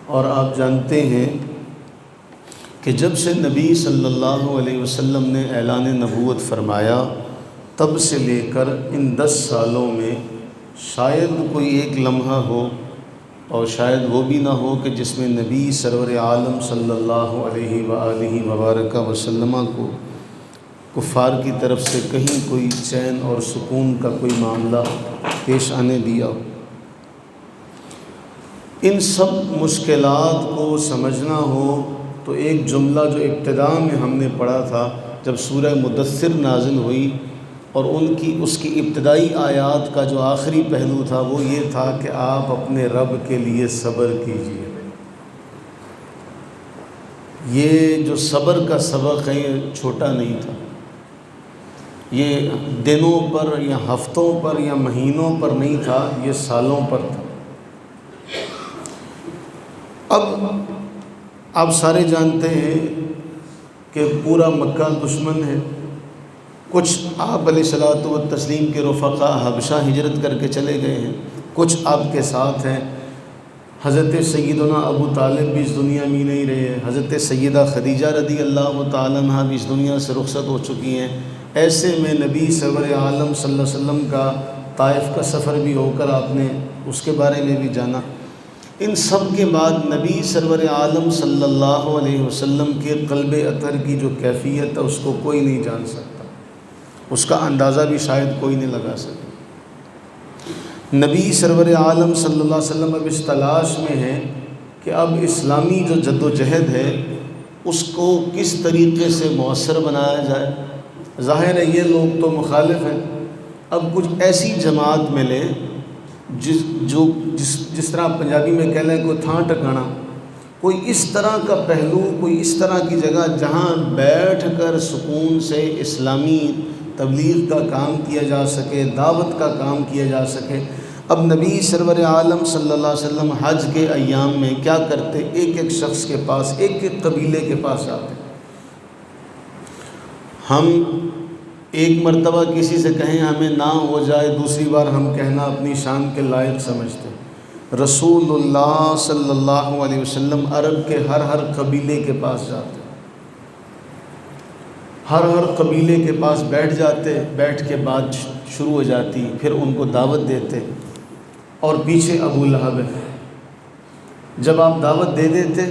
اور آپ جانتے ہیں کہ جب سے نبی صلی اللہ علیہ وسلم نے اعلان نبوت فرمایا تب سے لے کر ان 10 سالوں میں شاید کوئی ایک لمحہ ہو اور شاید وہ بھی نہ ہو کہ جس میں نبی سرور عالم صلی اللہ علیہ وآلہ وبارک وسلم کو کفار کی طرف سے کہیں کوئی چین اور سکون کا کوئی معاملہ پیش آنے دیا۔ ان سب مشکلات کو سمجھنا ہو تو ایک جملہ جو ابتداء میں ہم نے پڑھا تھا جب سورہ مدثر نازل ہوئی اور اس کی ابتدائی آیات کا جو آخری پہلو تھا وہ یہ تھا کہ آپ اپنے رب کے لیے صبر کیجیے۔ یہ جو صبر کا سبق ہے یہ چھوٹا نہیں تھا، یہ دنوں پر یا ہفتوں پر یا مہینوں پر نہیں تھا، یہ سالوں پر تھا۔ اب آپ سارے جانتے ہیں کہ پورا مکہ دشمن ہے، کچھ آپ علیہ الصلوۃ والتسلیم کے رفقا حبشہ ہجرت کر کے چلے گئے ہیں، کچھ آپ کے ساتھ ہیں۔ حضرت سیدنا ابو طالب بھی اس دنیا میں نہیں رہے، حضرت سیدہ خدیجہ رضی اللہ تعالیٰ عنہ بھی اس دنیا سے رخصت ہو چکی ہیں۔ ایسے میں نبی سرور عالم صلی اللہ علیہ وسلم کا طائف کا سفر بھی ہو کر آپ نے اس کے بارے میں بھی جانا۔ ان سب کے بعد نبی سرور عالم صلی اللہ علیہ وسلم کے قلب اطہر کی جو کیفیت ہے اس کو کوئی نہیں جان سکتا، اس کا اندازہ بھی شاید کوئی نہیں لگا سکتا۔ نبی سرور عالم صلی اللہ علیہ وسلم اب اس تلاش میں ہے کہ اب اسلامی جو جد و جہد ہے اس کو کس طریقے سے مؤثر بنایا جائے۔ ظاہر ہے یہ لوگ تو مخالف ہیں، اب کچھ ایسی جماعت ملے جس طرح پنجابی میں کہہ لیں کوئی تھاں ٹکانا، کوئی اس طرح کا پہلو، کوئی اس طرح کی جگہ جہاں بیٹھ کر سکون سے اسلامی تبلیغ کا کام کیا جا سکے، دعوت کا کام کیا جا سکے۔ اب نبی سرور عالم صلی اللہ علیہ وسلم حج کے ایام میں کیا کرتے، ایک ایک شخص کے پاس، ایک ایک قبیلے کے پاس جاتے۔ ہم ایک مرتبہ کسی سے کہیں ہمیں نہ ہو جائے، دوسری بار ہم کہنا اپنی شان کے لائق سمجھتے۔ رسول اللہ صلی اللہ علیہ وسلم عرب کے ہر قبیلے کے پاس جاتے، ہر قبیلے کے پاس بیٹھ جاتے، بیٹھ کے بات شروع ہو جاتی، پھر ان کو دعوت دیتے، اور پیچھے ابو لہب ہے۔ جب آپ دعوت دے دیتے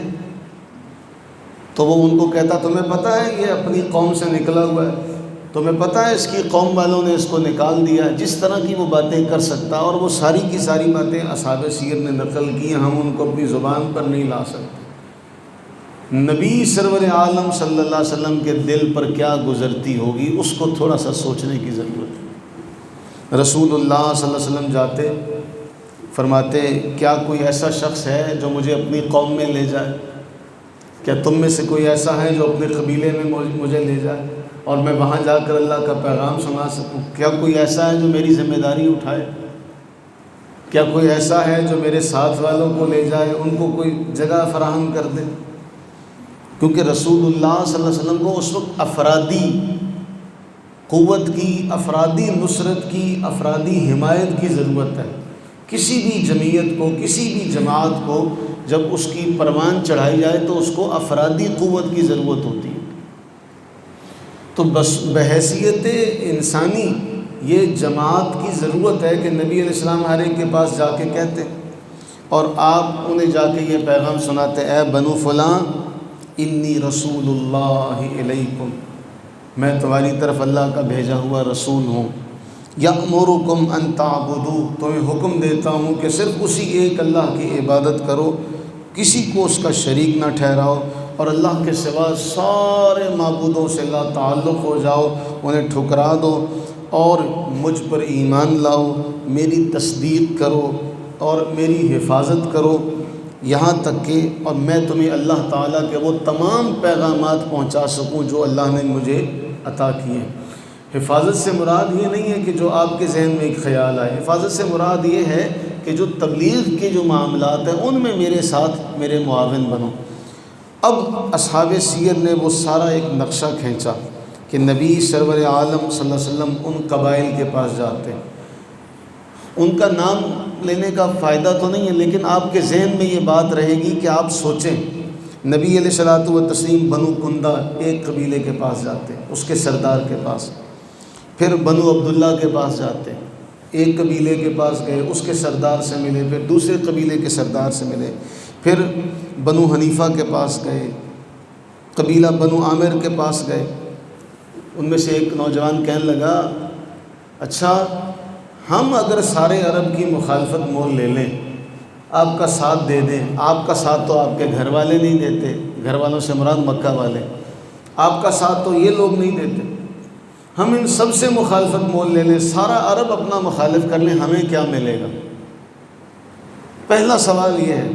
تو وہ ان کو کہتا تمہیں پتہ ہے یہ اپنی قوم سے نکلا ہوا ہے، تمہیں پتہ ہے اس کی قوم والوں نے اس کو نکال دیا، جس طرح کی وہ باتیں کر سکتا، اور وہ ساری کی ساری باتیں اصحاب سیر نے نقل کی، ہم ان کو اپنی زبان پر نہیں لا سکتے۔ نبی سرور عالم صلی اللہ علیہ وسلم کے دل پر کیا گزرتی ہوگی اس کو تھوڑا سا سوچنے کی ضرورت ہے۔ رسول اللہ صلی اللہ علیہ وسلم جاتے، فرماتے کیا کوئی ایسا شخص ہے جو مجھے اپنی قوم میں لے جائے؟ کیا تم میں سے کوئی ایسا ہے جو اپنے قبیلے میں مجھے لے جائے اور میں وہاں جا کر اللہ کا پیغام سنا سکوں؟ کیا کوئی ایسا ہے جو میری ذمہ داری اٹھائے؟ کیا کوئی ایسا ہے جو میرے ساتھ والوں کو لے جائے، ان کو کوئی جگہ فراہم کر دے؟ کیونکہ رسول اللہ صلی اللہ علیہ وسلم کو اس وقت افرادی قوت کی، افرادی نصرت کی، افرادی حمایت کی ضرورت ہے۔ کسی بھی جمعیت کو، کسی بھی جماعت کو جب اس کی پروان چڑھائی جائے تو اس کو افرادی قوت کی ضرورت ہوتی ہے۔ تو بس بحیثیت انسانی یہ جماعت کی ضرورت ہے کہ نبی علیہ السلام ہر ایک کے پاس جا کے کہتے، اور آپ انہیں جا کے یہ پیغام سناتے، اے بنو فلاں انی رسول اللہ علیکم، میں تمہاری طرف اللہ کا بھیجا ہوا رسول ہوں۔ یأمرکم ان تعبدوا، تمہیں حکم دیتا ہوں کہ صرف اسی ایک اللہ کی عبادت کرو، کسی کو اس کا شریک نہ ٹھہراؤ، اور اللہ کے سوا سارے معبودوں سے لا تعلق ہو جاؤ، انہیں ٹھکرا دو، اور مجھ پر ایمان لاؤ، میری تصدیق کرو اور میری حفاظت کرو، یہاں تک کہ اور میں تمہیں اللہ تعالیٰ کے وہ تمام پیغامات پہنچا سکوں جو اللہ نے مجھے عطا کیے ہیں۔ حفاظت سے مراد یہ نہیں ہے کہ جو آپ کے ذہن میں ایک خیال آئے، حفاظت سے مراد یہ ہے کہ جو تبلیغ کے جو معاملات ہیں ان میں میرے ساتھ میرے معاون بنو۔ اب اصحاب سیر نے وہ سارا ایک نقشہ کھینچا کہ نبی سرور عالم صلی اللہ علیہ وسلم ان قبائل کے پاس جاتے، ان کا نام لینے کا فائدہ تو نہیں ہے، لیکن آپ کے ذہن میں یہ بات رہے گی کہ آپ سوچیں نبی علیہ الصلوۃ والتسلیم بنو کندہ ایک قبیلے کے پاس جاتے، اس کے سردار کے پاس، پھر بنو عبداللہ کے پاس جاتے، ایک قبیلے کے پاس گئے، اس کے سردار سے ملے، پھر دوسرے قبیلے کے سردار سے ملے، پھر بنو حنیفہ کے پاس گئے، قبیلہ بنو عامر کے پاس گئے۔ ان میں سے ایک نوجوان کہنے لگا اچھا ہم اگر سارے عرب کی مخالفت مول لے لیں، آپ کا ساتھ دے دیں، آپ کا ساتھ تو آپ کے گھر والے نہیں دیتے، گھر والوں سے مراد مکہ والے، آپ کا ساتھ تو یہ لوگ نہیں دیتے، ہم ان سب سے مخالفت مول لے لیں، سارا عرب اپنا مخالف کر لیں، ہمیں کیا ملے گا؟ پہلا سوال یہ ہے،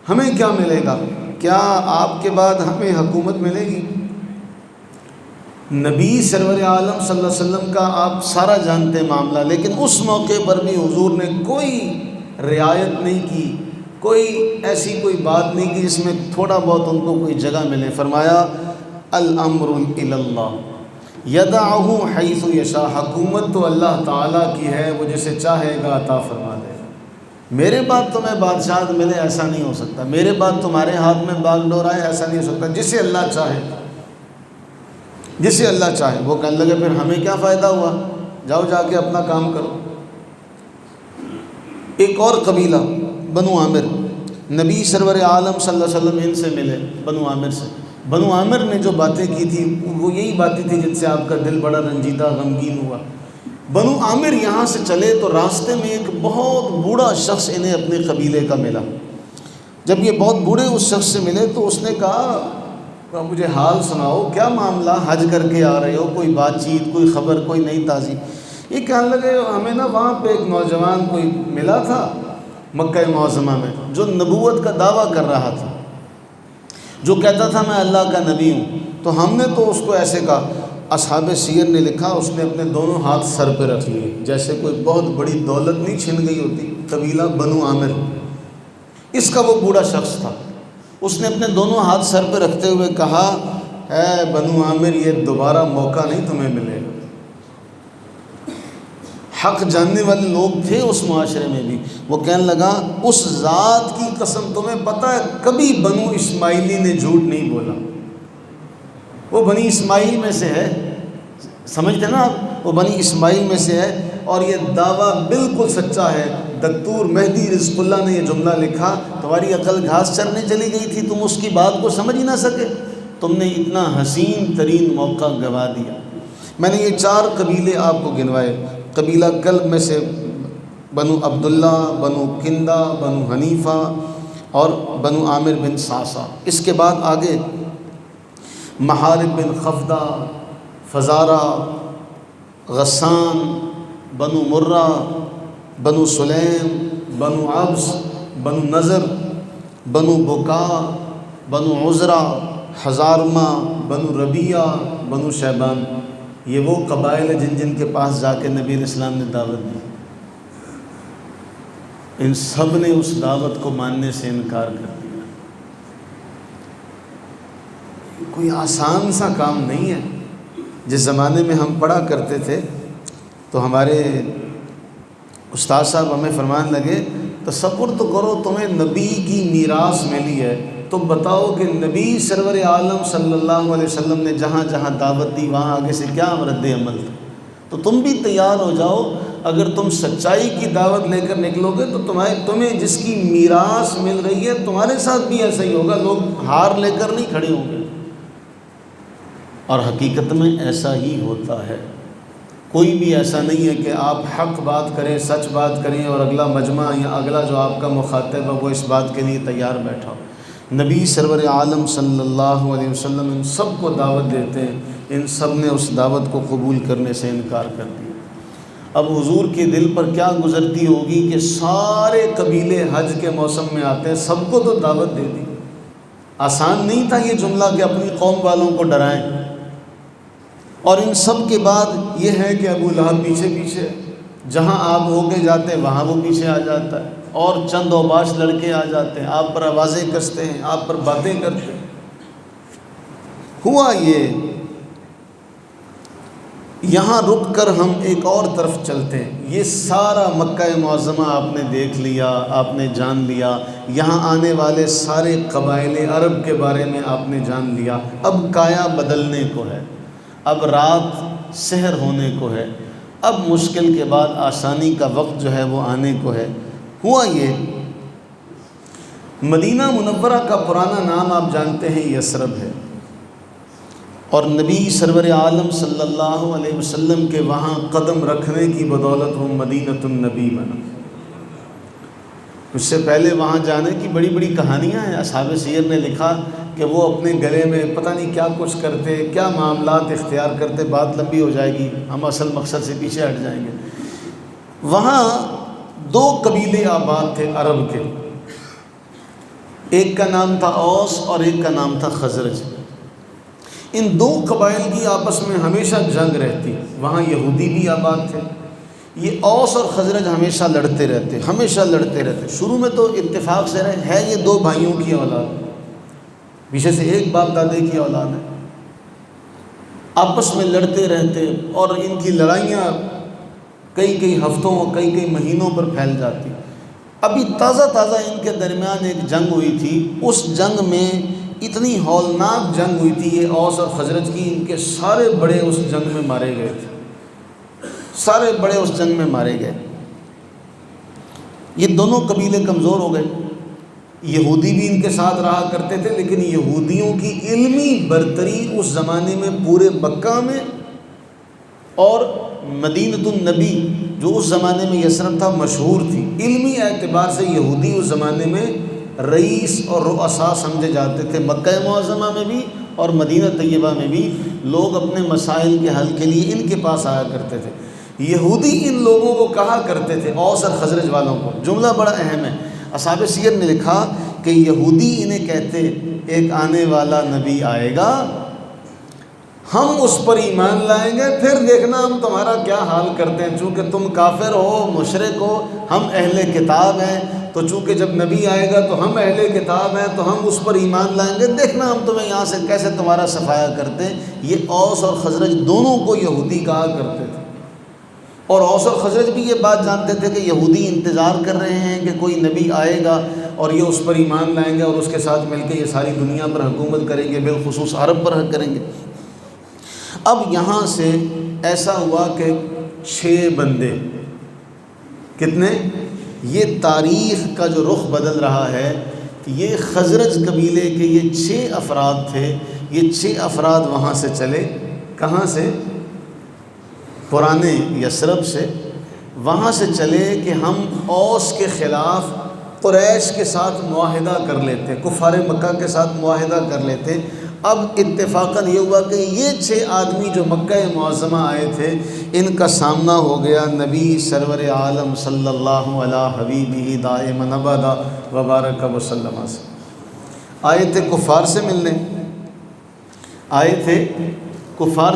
ہمیں کیا ملے گا؟ کیا آپ کے بعد ہمیں حکومت ملے گی؟ نبی سرور عالم صلی اللہ علیہ وسلم کا آپ سارا جانتے ہیں معاملہ، لیکن اس موقع پر بھی حضور نے کوئی رعایت نہیں کی، کوئی ایسی کوئی بات نہیں کی جس میں تھوڑا بہت ان کو کوئی جگہ ملے۔ فرمایا الامر الی اللہ یدعہ حیث یشاء، حکومت تو اللہ تعالیٰ کی ہے، وہ جسے چاہے گا عطا فرما دے گا۔ میرے بعد تمہیں بادشاہت ملے ایسا نہیں ہو سکتا، میرے بعد تمہارے ہاتھ میں باغ ڈور آئے ایسا نہیں ہو سکتا، جسے اللہ چاہے، جسے اللہ چاہے۔ وہ کہنے لگے پھر ہمیں کیا فائدہ ہوا، جاؤ جا کے اپنا کام کرو۔ ایک اور قبیلہ بنو عامر، نبی سرور عالم صلی اللہ علیہ وسلم ان سے ملے، بنو عامر سے۔ بنو عامر نے جو باتیں کی تھی وہ یہی باتیں تھیں جن سے آپ کا دل بڑا رنجیدہ غمگین ہوا۔ بنو عامر یہاں سے چلے تو راستے میں ایک بہت بوڑھا شخص انہیں اپنے قبیلے کا ملا۔ جب یہ بہت بوڑھے اس شخص سے ملے تو اس نے کہا مجھے حال سناؤ، کیا معاملہ، حج کر کے آ رہے ہو، کوئی بات چیت، کوئی خبر، کوئی نئی تازی؟ یہ کہنے لگے ہمیں نا وہاں پہ ایک نوجوان کوئی ملا تھا مکہ معظمہ میں جو نبوت کا دعویٰ کر رہا تھا، جو کہتا تھا میں اللہ کا نبی ہوں، تو ہم نے تو اس کو ایسے کہا۔ اصحاب سیر نے لکھا اس نے اپنے دونوں ہاتھ سر پہ رکھ لیے، جیسے کوئی بہت بڑی دولت نہیں چھن گئی ہوتی۔ قبیلہ بنو عامر، اس کا وہ بوڑھا شخص تھا، اس نے اپنے دونوں ہاتھ سر پہ رکھتے ہوئے کہا اے بنو عامر یہ دوبارہ موقع نہیں تمہیں ملے گا۔ حق جاننے والے لوگ تھے اس معاشرے میں بھی۔ وہ کہنے لگا اس ذات کی قسم تمہیں پتہ ہے کبھی بنو اسماعیلی نے جھوٹ نہیں بولا، وہ بنی اسماعیل میں سے ہے، سمجھتے نا آپ، وہ بنی اسماعیل میں سے ہے اور یہ دعویٰ بالکل سچا ہے۔ دکتور مہدی رزق اللہ نے یہ جملہ لکھا، تمہاری عقل گھاس چرنے چلی گئی تھی، تم اس کی بات کو سمجھ ہی نہ سکے، تم نے اتنا حسین ترین موقع گنوا دیا۔ میں نے یہ 4 قبیلے آپ کو گنوائے، قبیلہ کلب میں سے بنو عبداللہ، بنو کندہ، بنو حنیفہ اور بنو عامر بن صعصع۔ اس کے بعد آگے محارب بن خفدہ، فزارہ، غسان، بنو مرہ، بنو سلیم، بنو عبس، بنو نذر، بنو بکا، بنو عذرہ، حزارمہ، بنو ربیعہ، بنو شیبان۔ یہ وہ قبائل ہیں جن کے پاس جا کے نبی علیہ السلام نے دعوت دی۔ ان سب نے اس دعوت کو ماننے سے انکار کر دیا۔ کوئی آسان سا کام نہیں ہے۔ جس زمانے میں ہم پڑھا کرتے تھے تو ہمارے استاد صاحب ہمیں فرمان لگے تصور تو کرو تمہیں نبی کی میراث ملی ہے، تو بتاؤ کہ نبی سرور عالم صلی اللہ علیہ وسلم نے جہاں جہاں دعوت دی وہاں آگے سے کیا رد عمل تھا۔ تو تم بھی تیار ہو جاؤ، اگر تم سچائی کی دعوت لے کر نکلو گے تو تمہیں جس کی میراث مل رہی ہے تمہارے ساتھ بھی ایسا ہی ہوگا، لوگ ہار لے کر نہیں کھڑے ہوں گے۔ اور حقیقت میں ایسا ہی ہوتا ہے۔ کوئی بھی ایسا نہیں ہے کہ آپ حق بات کریں، سچ بات کریں اور اگلا مجمع یا اگلا جو آپ کا مخاطب ہے وہ اس بات کے لیے تیار بیٹھا ہو۔ نبی سرور عالم صلی اللہ علیہ وسلم ان سب کو دعوت دیتے ہیں، ان سب نے اس دعوت کو قبول کرنے سے انکار کر دیا۔ اب حضور کے دل پر کیا گزرتی ہوگی کہ سارے قبیلے حج کے موسم میں آتے ہیں، سب کو تو دعوت دے دی۔ آسان نہیں تھا یہ جملہ کہ اپنی قوم والوں کو ڈرائیں۔ اور ان سب کے بعد یہ ہے کہ ابو لہب پیچھے پیچھے، جہاں آپ ہو کے جاتے ہیں وہاں وہ پیچھے آ جاتا ہے، اور چند اوباش لڑکے آ جاتے ہیں، آپ پر آوازیں کستے ہیں، آپ پر باتیں کرتے ہیں۔ ہوا یہ یہاں رک کر ہم ایک اور طرف چلتے ہیں۔ یہ سارا مکہ معظمہ آپ نے دیکھ لیا، آپ نے جان لیا، یہاں آنے والے سارے قبائل عرب کے بارے میں آپ نے جان لیا۔ اب کایا بدلنے کو ہے، اب رات سحر ہونے کو ہے، اب مشکل کے بعد آسانی کا وقت جو ہے وہ آنے کو ہے۔ ہوا یہ، مدینہ منورہ کا پرانا نام آپ جانتے ہیں یثرب ہے، اور نبی سرور عالم صلی اللہ علیہ وسلم کے وہاں قدم رکھنے کی بدولت وہ مدینۃ النبی بنا۔ اس سے پہلے وہاں جانے کی بڑی بڑی کہانیاں ہیں۔ اصحاب سیر نے لکھا کہ وہ اپنے گلے میں پتہ نہیں کیا کچھ کرتے، کیا معاملات اختیار کرتے، بات لمبی ہو جائے گی، ہم اصل مقصد سے پیچھے ہٹ جائیں گے۔ وہاں دو قبیلے آباد تھے عرب کے، ایک کا نام تھا اوس اور ایک کا نام تھا خزرج۔ ان دو قبائل کی آپس میں ہمیشہ جنگ رہتی۔ وہاں یہودی بھی آباد تھے۔ یہ اوس اور خزرج ہمیشہ لڑتے رہتے۔ شروع میں تو اتفاق سے رہے، ہے یہ دو بھائیوں کی اولاد، پیچھے سے ایک باپ دادے کی اولاد ہے، آپس میں لڑتے رہتے، اور ان کی لڑائیاں کئی ہفتوں اور کئی مہینوں پر پھیل جاتی۔ ابھی تازہ ان کے درمیان ایک جنگ ہوئی تھی، اس جنگ میں اتنی ہولناک جنگ ہوئی تھی یہ اوس اور خزرج کی، ان کے سارے بڑے اس جنگ میں مارے گئے تھے، سارے بڑے اس جنگ میں مارے گئے۔ یہ دونوں قبیلے کمزور ہو گئے۔ یہودی بھی ان کے ساتھ رہا کرتے تھے، لیکن یہودیوں کی علمی برتری اس زمانے میں پورے مکہ میں اور مدینۃ النبی جو اس زمانے میں یثرب تھا مشہور تھی۔ علمی اعتبار سے یہودی اس زمانے میں رئیس اور رؤساء سمجھے جاتے تھے۔ مکہ معظمہ میں بھی اور مدینہ طیبہ میں بھی لوگ اپنے مسائل کے حل کے لیے ان کے پاس آیا کرتے تھے۔ یہودی ان لوگوں کو کہا کرتے تھے، اوس اور خزرج والوں کو، جملہ بڑا اہم ہے۔ اصحاب سیر نے لکھا کہ یہودی انہیں کہتے، ایک آنے والا نبی آئے گا، ہم اس پر ایمان لائیں گے، پھر دیکھنا ہم تمہارا کیا حال کرتے ہیں۔ چونکہ تم کافر ہو، مشرک ہو، ہم اہل کتاب ہیں، تو چونکہ جب نبی آئے گا تو ہم اہل کتاب ہیں، تو ہم اس پر ایمان لائیں گے، دیکھنا ہم تمہیں یہاں سے کیسے تمہارا صفایا کرتے ہیں۔ یہ اوس اور خزرج دونوں کو یہودی کہا کرتے تھے، اور اوس اور خزرج بھی یہ بات جانتے تھے کہ یہودی انتظار کر رہے ہیں کہ کوئی نبی آئے گا اور یہ اس پر ایمان لائیں گے اور اس کے ساتھ مل کے یہ ساری دنیا پر حکومت کریں گے، بالخصوص عرب پر کریں گے۔ اب یہاں سے ایسا ہوا کہ 6 بندے، کتنے؟ یہ تاریخ کا جو رخ بدل رہا ہے، یہ خزرج قبیلے کے یہ 6 افراد تھے۔ یہ 6 افراد وہاں سے چلے، کہاں سے؟ پرانے یثرب سے، وہاں سے چلے کہ ہم اوس کے خلاف قریش کے ساتھ معاہدہ کر لیتے، کفار مکہ کے ساتھ معاہدہ کر لیتے۔ اب اتفاقاً یہ ہوا کہ یہ 6 آدمی جو مکہ معظمہ آئے تھے، ان کا سامنا ہو گیا نبی سرور عالم صلی اللہ علیہ حبیبہ دائما ابدا وبارک وسلم سے۔ آئے تھے کفار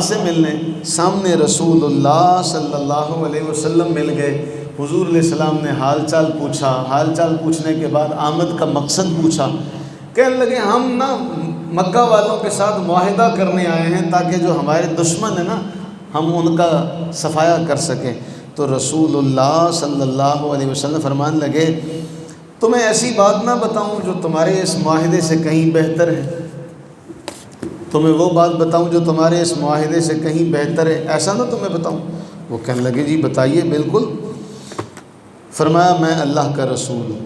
سے ملنے، سامنے رسول اللہ صلی اللہ علیہ وسلم مل گئے۔ حضور علیہ السلام نے حال چال پوچھا، حال چال پوچھنے کے بعد آمد کا مقصد پوچھا۔ کہنے لگے ہم نا مکہ والوں کے ساتھ معاہدہ کرنے آئے ہیں تاکہ جو ہمارے دشمن ہیں نا ہم ان کا صفایا کر سکیں۔ تو رسول اللہ صلی اللہ علیہ وسلم فرمان لگے، تمہیں ایسی بات نہ بتاؤں جو تمہارے اس معاہدے سے کہیں بہتر ہے، تمہیں وہ بات بتاؤں جو تمہارے اس معاہدے سے کہیں بہتر ہے، ایسا نہ تمہیں بتاؤں؟ وہ کہنے لگے جی بتائیے بالکل۔ فرمایا میں اللہ کا رسول ہوں،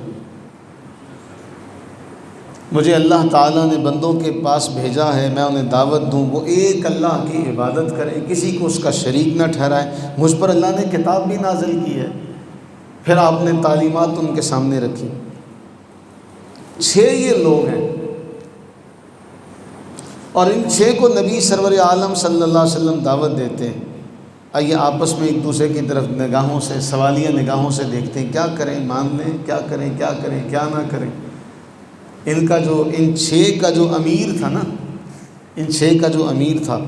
مجھے اللہ تعالیٰ نے بندوں کے پاس بھیجا ہے، میں انہیں دعوت دوں وہ ایک اللہ کی عبادت کریں، کسی کو اس کا شریک نہ ٹھہرائیں۔ مجھ پر اللہ نے کتاب بھی نازل کی ہے۔ پھر آپ نے تعلیمات ان کے سامنے رکھی۔ 6 یہ لوگ ہیں، اور ان 6 کو نبی سرور عالم صلی اللہ علیہ وسلم دعوت دیتے ہیں۔ آئیے آپس میں ایک دوسرے کی طرف نگاہوں سے، سوالیہ نگاہوں سے دیکھتے ہیں، کیا کریں، مان لیں، کیا کریں، کیا نہ کریں۔ ان 6 کا جو امیر تھا نا، ان 6 کا جو امیر تھا،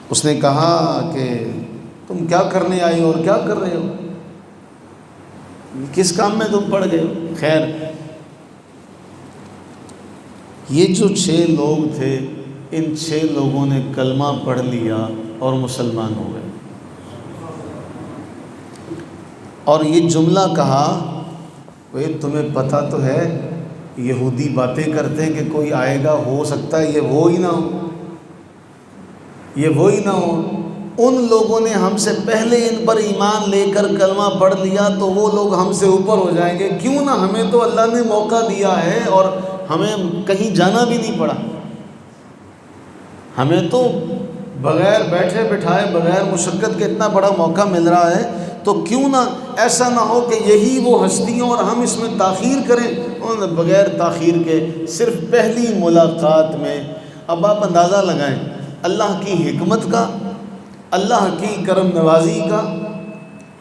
اس نے کہا کہ تم کیا کرنے آئے ہو اور کیا کر رہے ہو، کس کام میں تم پڑ گئے ہو؟ خیر، یہ جو 6 لوگ تھے، ان 6 لوگوں نے کلمہ پڑھ لیا اور مسلمان ہو گئے۔ اور یہ جملہ کہا، وہ تمہیں پتہ تو ہے یہودی باتیں کرتے ہیں کہ کوئی آئے گا، ہو سکتا ہے یہ وہی نہ ہو، یہ وہی نہ ہو۔ ان لوگوں نے ہم سے پہلے ان پر ایمان لے کر کلمہ پڑھ لیا تو وہ لوگ ہم سے اوپر ہو جائیں گے، کیوں نہ؟ ہمیں تو اللہ نے موقع دیا ہے اور ہمیں کہیں جانا بھی نہیں پڑا، ہمیں تو بغیر بیٹھے بٹھائے بغیر مشقت کے اتنا بڑا موقع مل رہا ہے، تو کیوں نہ ایسا نہ ہو کہ یہی وہ ہستیاں اور ہم اس میں تاخیر کریں۔ انہوں نے بغیر تاخیر کے صرف پہلی ملاقات میں، اب آپ اندازہ لگائیں اللہ کی حکمت کا، اللہ کی کرم نوازی کا،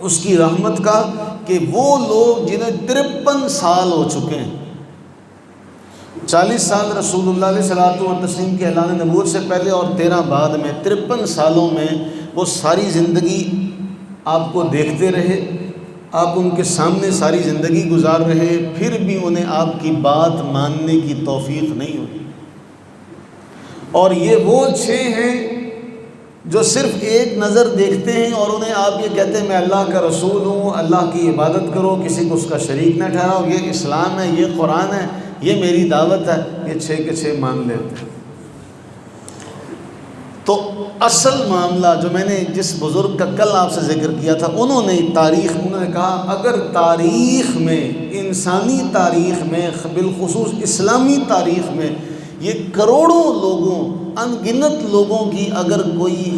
اس کی رحمت کا، کہ وہ لوگ جنہیں 53 سال ہو چکے ہیں، 40 سال رسول اللہ علیہ صلوٰۃ و تسلیم کے اعلان نبوت سے پہلے اور 13 بعد میں، 53 سالوں میں وہ ساری زندگی آپ کو دیکھتے رہے، آپ ان کے سامنے ساری زندگی گزار رہے، پھر بھی انہیں آپ کی بات ماننے کی توفیق نہیں ہوئی۔ اور یہ وہ 6 ہیں جو صرف ایک نظر دیکھتے ہیں اور انہیں آپ یہ کہتے ہیں میں اللہ کا رسول ہوں، اللہ کی عبادت کرو، کسی کو اس کا شریک نہ ٹھہراؤ، یہ اسلام ہے، یہ قرآن ہے، یہ میری دعوت ہے، یہ 6 کے 6 مان لیتے ہیں۔ تو اصل معاملہ جو میں نے جس بزرگ کا کل آپ سے ذکر کیا تھا، انہوں نے کہا اگر تاریخ میں، انسانی تاریخ میں، بالخصوص اسلامی تاریخ میں، یہ کروڑوں لوگوں، ان گنت لوگوں کی اگر کوئی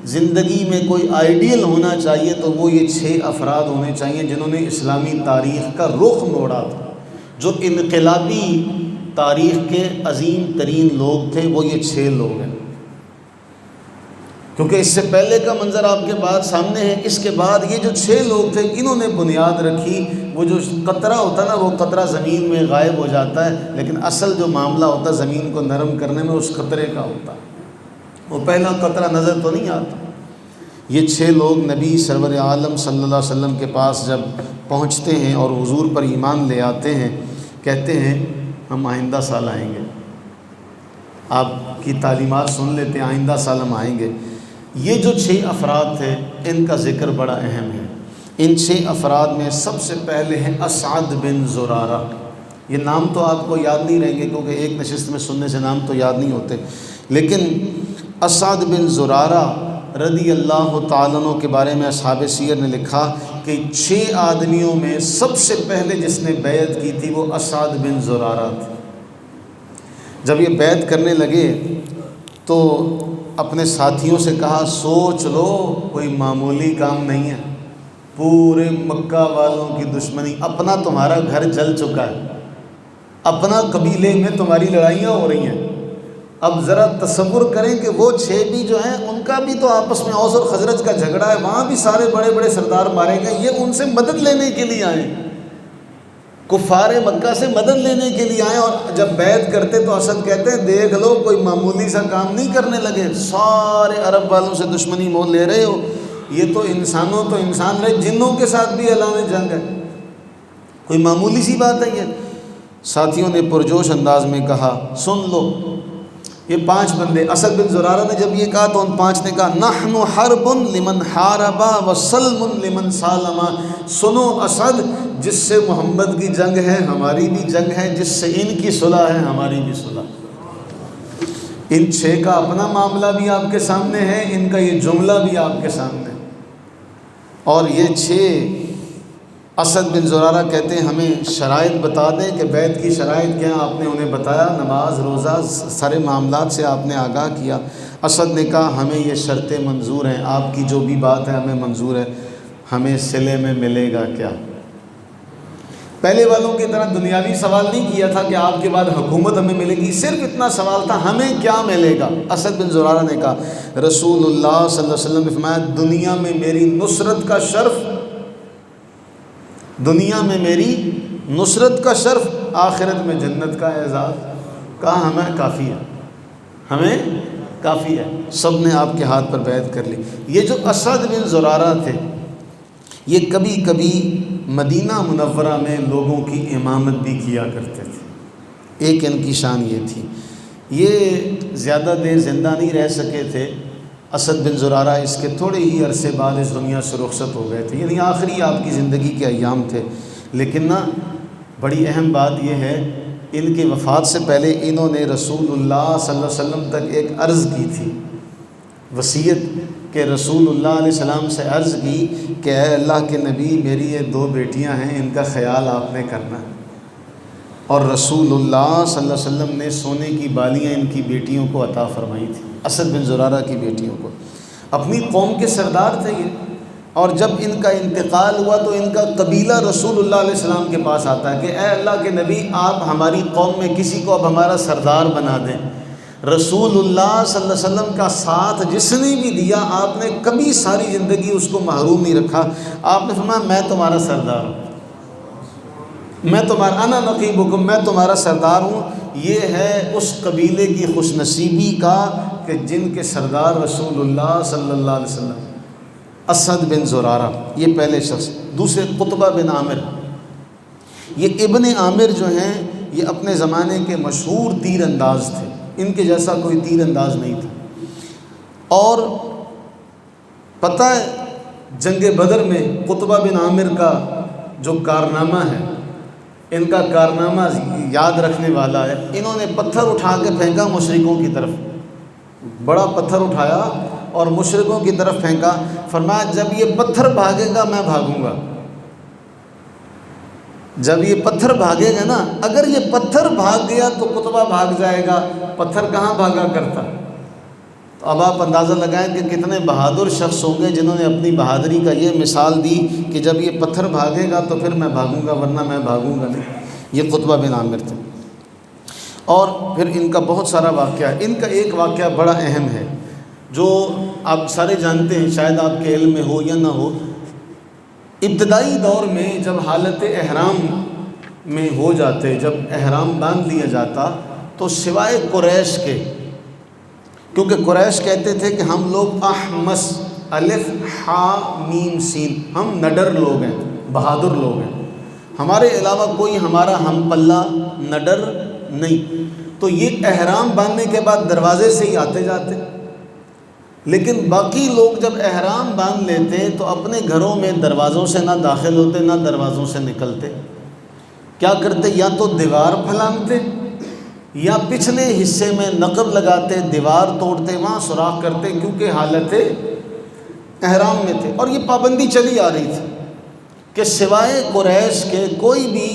زندگی میں کوئی آئیڈیل ہونا چاہیے تو وہ یہ 6 افراد ہونے چاہیے جنہوں نے اسلامی تاریخ کا رخ موڑا تھا، جو انقلابی تاریخ کے عظیم ترین لوگ تھے، وہ یہ 6 لوگ ہیں۔ کیونکہ اس سے پہلے کا منظر آپ کے بعد سامنے ہے، اس کے بعد یہ جو 6 لوگ تھے انہوں نے بنیاد رکھی۔ وہ جو قطرہ ہوتا ہے نا، وہ قطرہ زمین میں غائب ہو جاتا ہے، لیکن اصل جو معاملہ ہوتا ہے زمین کو نرم کرنے میں اس قطرے کا ہوتا ہے، وہ پہلا قطرہ نظر تو نہیں آتا۔ یہ 6 لوگ نبی سرور عالم صلی اللہ علیہ وسلم کے پاس جب پہنچتے ہیں اور حضور پر ایمان لے آتے ہیں، کہتے ہیں ہم آئندہ سال آئیں گے، آپ کی تعلیمات سن لیتے ہیں، آئندہ سال ہم آئیں گے۔ یہ جو 6 افراد تھے ان کا ذکر بڑا اہم ہے۔ ان 6 افراد میں سب سے پہلے ہیں اسعد بن زرارہ۔ یہ نام تو آپ کو یاد نہیں رہیں گے کیونکہ ایک نشست میں سننے سے نام تو یاد نہیں ہوتے، لیکن اسعد بن زرارہ رضی اللہ تعالیٰ عنہ کے بارے میں اصحاب سیر نے لکھا کہ 6 آدمیوں میں سب سے پہلے جس نے بیعت کی تھی وہ اسعد بن زرارہ تھے۔ جب یہ بیعت کرنے لگے تو اپنے ساتھیوں سے کہا سوچ لو کوئی معمولی کام نہیں ہے، پورے مکہ والوں کی دشمنی، اپنا تمہارا گھر جل چکا ہے، اپنا قبیلے میں تمہاری لڑائیاں ہو رہی ہیں۔ اب ذرا تصور کریں کہ وہ 6 بھی جو ہیں ان کا بھی تو آپس میں اوس اور خزرج کا جھگڑا ہے، وہاں بھی سارے بڑے بڑے سردار مارے گئے، یہ ان سے مدد لینے کے لیے آئے، کفار مکہ سے مدد لینے کے لیے آئے۔ اور جب بیعت کرتے تو اسد کہتے ہیں دیکھ لو کوئی معمولی سا کام نہیں کرنے لگے، سارے عرب والوں سے دشمنی مول لے رہے ہو، یہ تو انسانوں تو انسان رہے، جنوں کے ساتھ بھی اعلان جنگ ہے، کوئی معمولی سی بات ہے یہ؟ ساتھیوں نے پرجوش انداز میں کہا سن لو، یہ 5 بندے، اسد بن زرارہ نے جب یہ کہا تو ان 5 نے کہا نحن حرب لمن حارب وسلم لمن سالم، سنو اسد، جس سے محمد کی جنگ ہے ہماری بھی جنگ ہے، جس سے ان کی صلح ہے ہماری بھی صلح۔ ان 6 کا اپنا معاملہ بھی آپ کے سامنے ہے، ان کا یہ جملہ بھی آپ کے سامنے ہے۔ اور یہ 6 اسد بن زرارہ کہتے ہیں ہمیں شرائط بتا دیں کہ بیعت کی شرائط کیا؟ آپ نے انہیں بتایا، نماز روزہ سارے معاملات سے آپ نے آگاہ کیا۔ اسد نے کہا ہمیں یہ شرطیں منظور ہیں، آپ کی جو بھی بات ہے ہمیں منظور ہے، ہمیں صلے میں ملے گا کیا؟ پہلے والوں کی طرح دنیاوی سوال نہیں کیا تھا کہ آپ کے بعد حکومت ہمیں ملے گی، صرف اتنا سوال تھا ہمیں کیا ملے گا؟ اسد بن زرارہ نے کہا رسول اللہ صلی اللہ علیہ وسلم نے فرمایا دنیا میں میری نصرت کا شرف، دنیا میں میری نصرت کا شرف، آخرت میں جنت کا اعزاز۔ کہا ہمیں کافی ہے، ہمیں کافی ہے۔ سب نے آپ کے ہاتھ پر بیعت کر لی۔ یہ جو اسد بن زرارہ تھے یہ کبھی کبھی مدینہ منورہ میں لوگوں کی امامت بھی کیا کرتے تھے، ایک ان کی شان یہ تھی۔ یہ زیادہ دیر زندہ نہیں رہ سکے تھے، اسد بن زرارہ اس کے تھوڑے ہی عرصے بعد اس دنیا سے رخصت ہو گئے تھے، یعنی آخری آپ کی زندگی کے ایام تھے۔ لیکن نا بڑی اہم بات یہ ہے، ان کی وفات سے پہلے انہوں نے رسول اللہ صلی اللہ علیہ وسلم تک ایک عرض کی تھی، وصیت کہ رسول اللہ علیہ السلام سے عرض کی کہ اے اللہ کے نبی، میری یہ 2 بیٹیاں ہیں، ان کا خیال آپ نے کرنا۔ اور رسول اللہ صلی اللہ علیہ وسلم نے سونے کی بالیاں ان کی بیٹیوں کو عطا فرمائی تھی، اسد بن زرارہ کی بیٹیوں کو۔ اپنی قوم کے سردار تھے یہ، اور جب ان کا انتقال ہوا تو ان کا قبیلہ رسول اللہ علیہ السلام کے پاس آتا ہے کہ اے اللہ کے نبی، آپ ہماری قوم میں کسی کو اب ہمارا سردار بنا دیں۔ رسول اللہ صلی اللہ علیہ وسلم کا ساتھ جس نے بھی دیا، آپ نے کبھی ساری زندگی اس کو محروم نہیں رکھا۔ آپ نے فرمایا میں تمہارا سردار ہوں، میں تمہارا انا نقیبکم، میں تمہارا سردار ہوں۔ یہ ہے اس قبیلے کی خوش نصیبی کا کہ جن کے سردار رسول اللہ صلی اللہ علیہ وسلم۔ اسد بن زرارہ یہ پہلے شخص۔ دوسرے قطبہ بن عامر، یہ ابن عامر جو ہیں یہ اپنے زمانے کے مشہور تیر انداز تھے، ان کے جیسا کوئی تیر انداز نہیں تھا۔ اور پتہ ہے جنگ بدر میں قطبہ بن عامر کا جو کارنامہ ہے، ان کا کارنامہ یاد رکھنے والا ہے۔ انہوں نے پتھر اٹھا کے پھینکا مشرکوں کی طرف، بڑا پتھر اٹھایا اور مشرکوں کی طرف پھینکا، فرمایا جب یہ پتھر بھاگے گا میں بھاگوں گا، جب یہ پتھر بھاگے گا نا، اگر یہ پتھر بھاگ گیا تو قطبہ بھاگ جائے گا، پتھر کہاں بھاگا کرتا۔ تو اب آپ اندازہ لگائیں کہ کتنے بہادر شخص ہوں گے جنہوں نے اپنی بہادری کا یہ مثال دی کہ جب یہ پتھر بھاگے گا تو پھر میں بھاگوں گا، ورنہ میں بھاگوں گا نہیں۔ یہ قطبہ بن عامر تھے۔ اور پھر ان کا بہت سارا واقعہ، ان کا ایک واقعہ بڑا اہم ہے جو آپ سارے جانتے ہیں، شاید آپ کے علم میں ہو یا نہ ہو۔ ابتدائی دور میں جب حالت احرام میں ہو جاتے، جب احرام باندھ لیا جاتا تو سوائے قریش کے، کیونکہ قریش کہتے تھے کہ ہم لوگ احمس، الف حا میم سین، ہم نڈر لوگ ہیں، بہادر لوگ ہیں، ہمارے علاوہ کوئی ہمارا ہم پلہ نڈر نہیں، تو یہ احرام باندھنے کے بعد دروازے سے ہی آتے جاتے۔ لیکن باقی لوگ جب احرام باندھ لیتے تو اپنے گھروں میں دروازوں سے نہ داخل ہوتے نہ دروازوں سے نکلتے، کیا کرتے؟ یا تو دیوار پھلانگتے یا پچھلے حصے میں نقب لگاتے، دیوار توڑتے، وہاں سوراخ کرتے، کیونکہ حالت احرام میں تھے۔ اور یہ پابندی چلی آ رہی تھی کہ سوائے قریش کے کوئی بھی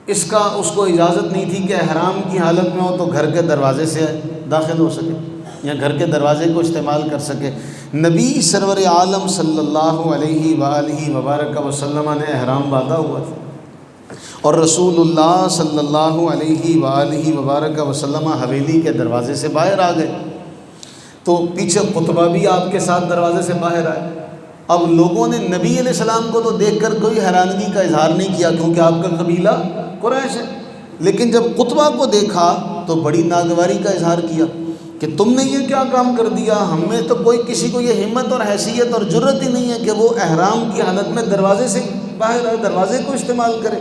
اس کو اجازت نہیں تھی کہ احرام کی حالت میں ہو تو گھر کے دروازے سے داخل ہو سکے یا گھر کے دروازے کو استعمال کر سکے۔ نبی سرور عالم صلی اللہ علیہ وآلہ وبارک وسلم نے احرام باندھا ہوا تھا، اور رسول اللہ صلی اللہ علیہ وآلہ وبارک وسلم حویلی کے دروازے سے باہر آ گئے، تو پیچھے قطبہ بھی آپ کے ساتھ دروازے سے باہر آئے۔ اب لوگوں نے نبی علیہ السلام کو تو دیکھ کر کوئی حیرانگی کا اظہار نہیں کیا کیونکہ آپ کا قبیلہ قریش ہے، لیکن جب قطبہ کو دیکھا تو بڑی ناگواری کا اظہار کیا کہ تم نے یہ کیا کام کر دیا، ہم میں تو کوئی کسی کو یہ ہمت اور حیثیت اور جرت ہی نہیں ہے کہ وہ احرام کی حالت میں دروازے سے باہر آئے، دروازے کو استعمال کرے۔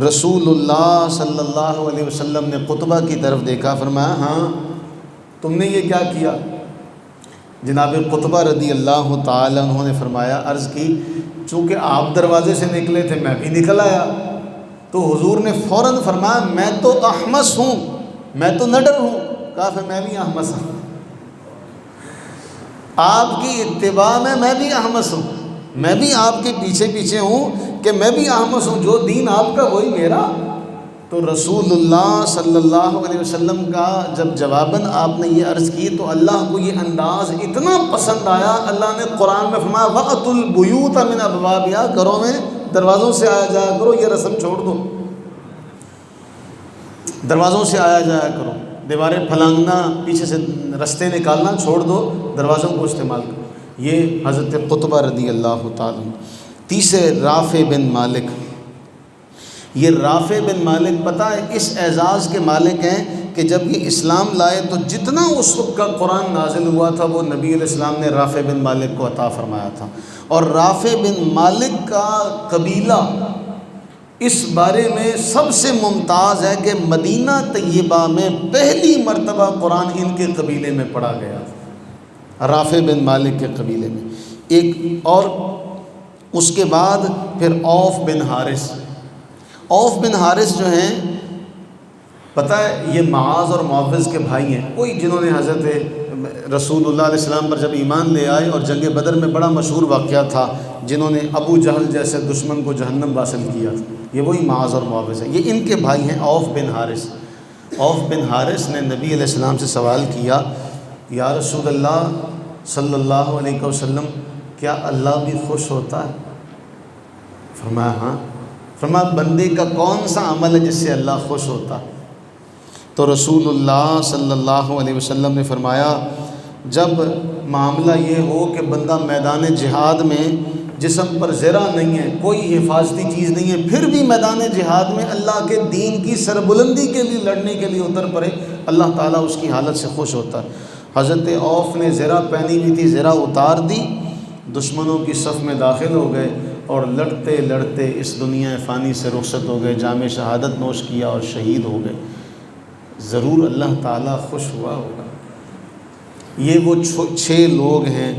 رسول اللہ صلی اللہ علیہ وسلم نے قطبہ کی طرف دیکھا، فرمایا ہاں تم نے یہ کیا کیا؟ جناب قطبہ رضی اللہ تعالی عنہ نے فرمایا، عرض کی چونکہ آپ دروازے سے نکلے تھے میں بھی نکل آیا، تو حضور نے فوراً فرمایا میں تو احمس ہوں، میں تو نڈر ہوں۔ کہا پھر میں بھی احمس ہوں، آپ کی اتباع میں بھی احمس ہوں، میں بھی آپ کے پیچھے پیچھے ہوں کہ میں بھی احمس ہوں، جو دین آپ کا وہی میرا۔ تو رسول اللہ صلی اللہ علیہ وسلم کا جب جواباً آپ نے یہ عرض کی تو اللہ کو یہ انداز اتنا پسند آیا، اللہ نے قرآن میں فرمایا وَأْتُوا الْبُيُوتَ مِنْ أَبْوَابِهَا، گھروں میں دروازوں سے آیا جایا کرو، یہ رسم چھوڑ دو، دروازوں سے آیا جایا کرو، دیواریں پھلانگنا، پیچھے سے رستے نکالنا چھوڑ دو، دروازوں کو استعمال کرو۔ یہ حضرت قطبہ رضی اللہ تعالیٰ۔ تیسرے رافع بن مالک، یہ رافع بن مالک پتہ ہے اس اعزاز کے مالک ہیں کہ جب یہ اسلام لائے تو جتنا اس وقت کا قرآن نازل ہوا تھا وہ نبی علیہ السلام نے رافع بن مالک کو عطا فرمایا تھا، اور رافع بن مالک کا قبیلہ اس بارے میں سب سے ممتاز ہے کہ مدینہ طیبہ میں پہلی مرتبہ قرآن ان کے قبیلے میں پڑھا گیا تھا۔ رافع بن مالک کے قبیلے میں ایک، اور اس کے بعد پھر عوف بن حارث۔ عوف بن حارث جو ہیں، پتہ ہے یہ معاذ اور معوذ کے بھائی ہیں، وہی جنہوں نے حضرت رسول اللہ علیہ السلام پر جب ایمان لے آئے، اور جنگ بدر میں بڑا مشہور واقعہ تھا، جنہوں نے ابو جہل جیسے دشمن کو جہنم واصل کیا تھا، یہ وہی معاذ اور معوذ ہیں، یہ ان کے بھائی ہیں عوف بن حارث۔ عوف بن حارث نے نبی علیہ السلام سے سوال کیا، یا رسول اللہ صلی اللہ علیہ وسلم، کیا اللہ بھی خوش ہوتا ہے؟ فرمایا ہاں۔ فرمایا بندے کا کون سا عمل ہے جس سے اللہ خوش ہوتا؟ تو رسول اللہ صلی اللہ علیہ وسلم نے فرمایا، جب معاملہ یہ ہو کہ بندہ میدان جہاد میں جسم پر زرہ نہیں ہے، کوئی حفاظتی چیز نہیں ہے، پھر بھی میدان جہاد میں اللہ کے دین کی سربلندی کے لیے لڑنے کے لیے اتر پڑے، اللہ تعالیٰ اس کی حالت سے خوش ہوتا ہے۔ حضرت عوف نے زرہ پہنی ہوئی تھی، زرہ اتار دی، دشمنوں کی صف میں داخل ہو گئے، اور لڑتے لڑتے اس دنیا فانی سے رخصت ہو گئے، جام شہادت نوش کیا اور شہید ہو گئے۔ ضرور اللہ تعالیٰ خوش ہوا ہوگا۔ یہ وہ 6 لوگ ہیں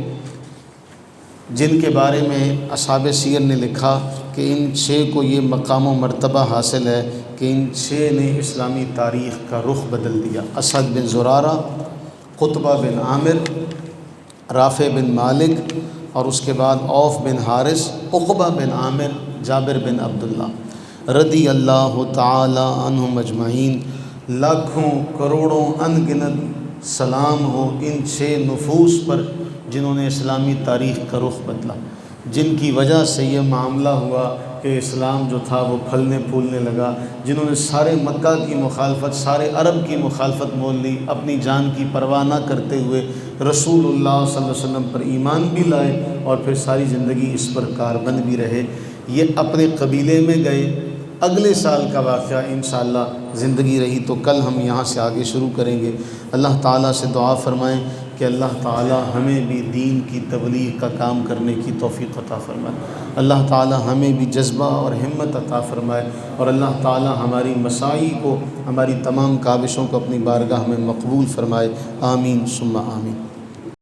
جن کے بارے میں اصحاب سیر نے لکھا کہ ان 6 کو یہ مقام و مرتبہ حاصل ہے کہ ان 6 نے اسلامی تاریخ کا رخ بدل دیا۔ اسد بن زرارہ، قطبہ بن عامر، رافع بن مالک، اور اس کے بعد عوف بن حارث، عقبہ بن عامر، جابر بن عبداللہ رضی اللہ تعالی عنہم اجمعین۔ لاکھوں کروڑوں ان گنت سلام ہو ان 6 نفوس پر جنہوں نے اسلامی تاریخ کا رخ بدلا، جن کی وجہ سے یہ معاملہ ہوا کہ اسلام جو تھا وہ پھلنے پھولنے لگا، جنہوں نے سارے مکہ کی مخالفت، سارے عرب کی مخالفت مول لی، اپنی جان کی پرواہ نہ کرتے ہوئے رسول اللہ صلی اللہ علیہ وسلم پر ایمان بھی لائے، اور پھر ساری زندگی اس پر کاربند بھی رہے۔ یہ اپنے قبیلے میں گئے۔ اگلے سال کا واقعہ انشاءاللہ زندگی رہی تو کل ہم یہاں سے آگے شروع کریں گے۔ اللہ تعالیٰ سے دعا فرمائیں کہ اللہ تعالیٰ ہمیں بھی دین کی تبلیغ کا کام کرنے کی توفیق عطا فرمائے، اللہ تعالیٰ ہمیں بھی جذبہ اور ہمت عطا فرمائے، اور اللہ تعالیٰ ہماری مساعی کو، ہماری تمام کاوشوں کو اپنی بارگاہ میں مقبول فرمائے۔ آمین ثم آمین۔